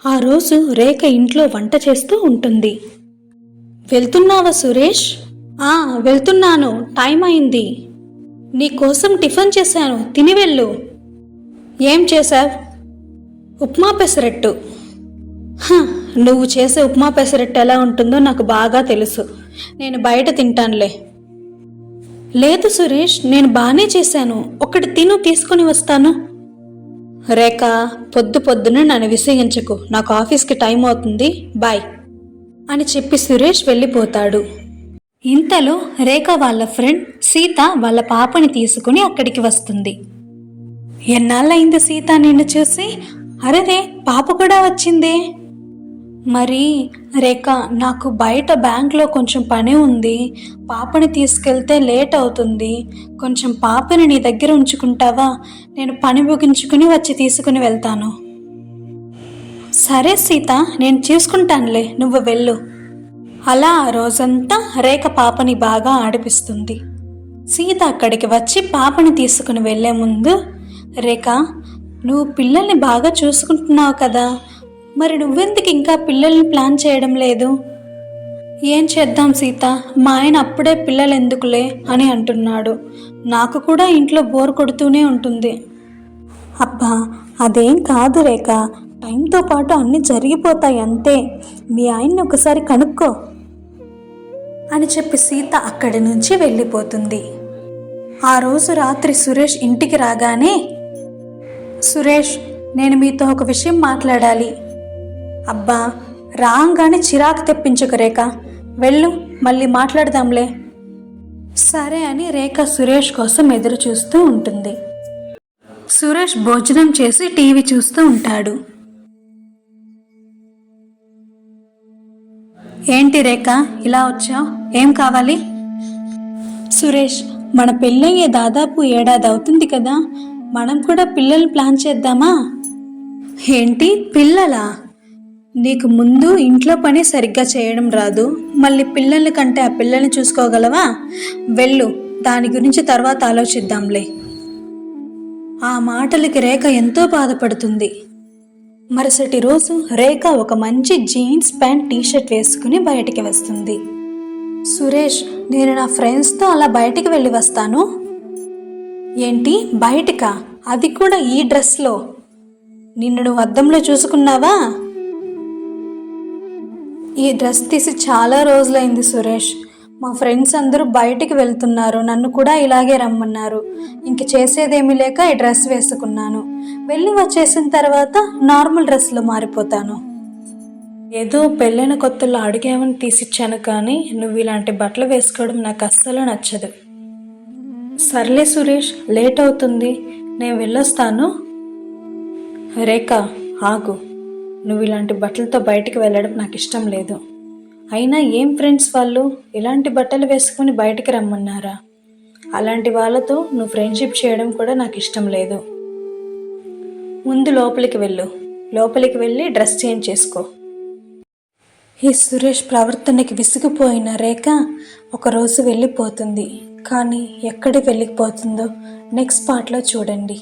ఆ రోజు రేఖ ఇంట్లో వంట చేస్తూ ఉంటుంది. వెళ్తున్నావా సురేష్? వెళ్తున్నాను, టైం అయింది. నీకోసం టిఫిన్ చేశాను, తిని వెళ్ళు. ఏం చేశావ్? ఉప్మా పెసరట్టు. నువ్వు చేసే ఉప్మా పెసరట్టు ఎలా ఉంటుందో నాకు బాగా తెలుసు. నేను బయట తింటానులే. లేదు సురేష్, నేను బాగానే చేశాను. ఒకటి తిను, తీసుకుని వస్తాను. రేఖ, పొద్దున నన్ను విసిగించకు. నాకు ఆఫీస్కి టైం అవుతుంది, బాయ్ అని చెప్పి సురేష్ వెళ్ళిపోతాడు. ఇంతలో రేఖ వాళ్ళ ఫ్రెండ్ సీత వాళ్ళ పాపని తీసుకుని అక్కడికి వస్తుంది. ఎన్నాళ్ళయింది సీత నిన్ను చూసి? అరే, పాప కూడా వచ్చిందే. మరి రేఖ, నాకు బయట బ్యాంక్లో కొంచెం పని ఉంది. పాపని తీసుకెళ్తే లేట్ అవుతుంది. కొంచెం పాపని నీ దగ్గర ఉంచుకుంటావా? నేను పని ముగించుకుని వచ్చి తీసుకుని వెళ్తాను. సరే సీత, నేను చూసుకుంటానులే, నువ్వు వెళ్ళు. అలా ఆ రోజంతా రేఖ పాపని బాగా ఆడిపిస్తుంది. సీత అక్కడికి వచ్చి పాపని తీసుకుని వెళ్లే ముందు, రేఖ, నువ్వు పిల్లల్ని బాగా చూసుకుంటున్నావు కదా, మరి నువ్వెందుకు ఇంకా పిల్లల్ని ప్లాన్ చేయడం లేదు? ఏం చేద్దాం సీత, మా ఆయన అప్పుడే పిల్లలు ఎందుకులే అని అంటున్నాడు. నాకు కూడా ఇంట్లో బోర్ కొడుతూనే ఉంటుంది. అబ్బా, అదేం కాదు రేఖ, టైంతో పాటు అన్నీ జరిగిపోతాయి అంతే. మీ ఆయన్ని ఒకసారి కనుక్కో అని చెప్పి సీత అక్కడి నుంచి వెళ్ళిపోతుంది. ఆ రోజు రాత్రి సురేష్ ఇంటికి రాగానే, సురేష్, నేను మీతో ఒక విషయం మాట్లాడాలి. అబ్బా, రాగానే చిరాకు తెప్పించకు రేఖ, వెళ్ళు, మళ్ళీ మాట్లాడదాంలే. సరే అని రేఖ సురేష్ కోసం ఎదురు చూస్తూ ఉంటుంది. సురేష్ భోజనం చేసి టీవీ చూస్తూ ఉంటాడు. ఏంటి రేఖ, ఇలా వచ్చావు? ఏం కావాలి? సురేష్, మన పెళ్ళయ్యే దాదాపు 1 ఏడాది అవుతుంది కదా, మనం కూడా పిల్లలు ప్లాన్ చేద్దామా? ఏంటి పిల్లలా? నీకు ముందు ఇంట్లో పని సరిగ్గా చేయడం రాదు, మళ్ళీ పిల్లల కంటే ఆ పిల్లల్ని చూసుకోగలవా? వెళ్ళు, దాని గురించి తర్వాత ఆలోచిద్దాంలే. ఆ మాటలకి రేఖ ఎంతో బాధపడుతుంది. మరుసటి రోజు రేఖ ఒక మంచి జీన్స్ ప్యాంట్ టీషర్ట్ వేసుకుని బయటికి వస్తుంది. సురేష్, నేను నా ఫ్రెండ్స్తో అలా బయటికి వెళ్ళి వస్తాను. ఏంటి బయటికా? అది కూడా ఈ డ్రెస్లో? నిన్ను నువ్వు అద్దంలో చూసుకున్నావా? ఈ డ్రెస్ తీసి చాలా రోజులైంది సురేష్. మా ఫ్రెండ్స్ అందరూ బయటికి వెళ్తున్నారు, నన్ను కూడా ఇలాగే రమ్మన్నారు. ఇంక చేసేదేమీ లేక ఈ డ్రెస్ వేసుకున్నాను. వెళ్ళి వచ్చేసిన తర్వాత నార్మల్ డ్రెస్లో మారిపోతాను. ఏదో పెళ్ళైన కొత్తలో అడిగేమని తీసిచ్చాను, కానీ నువ్వు ఇలాంటి బట్టలు వేసుకోవడం నాకు అస్సలు నచ్చదు. సర్లే సురేష్, లేట్ అవుతుంది, నేను వెళ్ళొస్తాను. రేఖ, ఆగు. నువ్వు ఇలాంటి బట్టలతో బయటికి వెళ్ళడం నాకు ఇష్టం లేదు. అయినా ఏం ఫ్రెండ్స్ వాళ్ళు ఇలాంటి బట్టలు వేసుకొని బయటికి రమ్మన్నారా? అలాంటి వాళ్ళతో నువ్వు ఫ్రెండ్షిప్ చేయడం కూడా నాకు ఇష్టం లేదు. ముందు లోపలికి వెళ్ళు, లోపలికి వెళ్ళి డ్రెస్ చేంజ్ చేసుకో. ఈ సురేష్ ప్రవర్తనకి విసిగిపోయిన రేఖ ఒకరోజు వెళ్ళిపోతుంది. కానీ ఎక్కడికి వెళ్ళిపోతుందో నెక్స్ట్ పార్ట్లో చూడండి.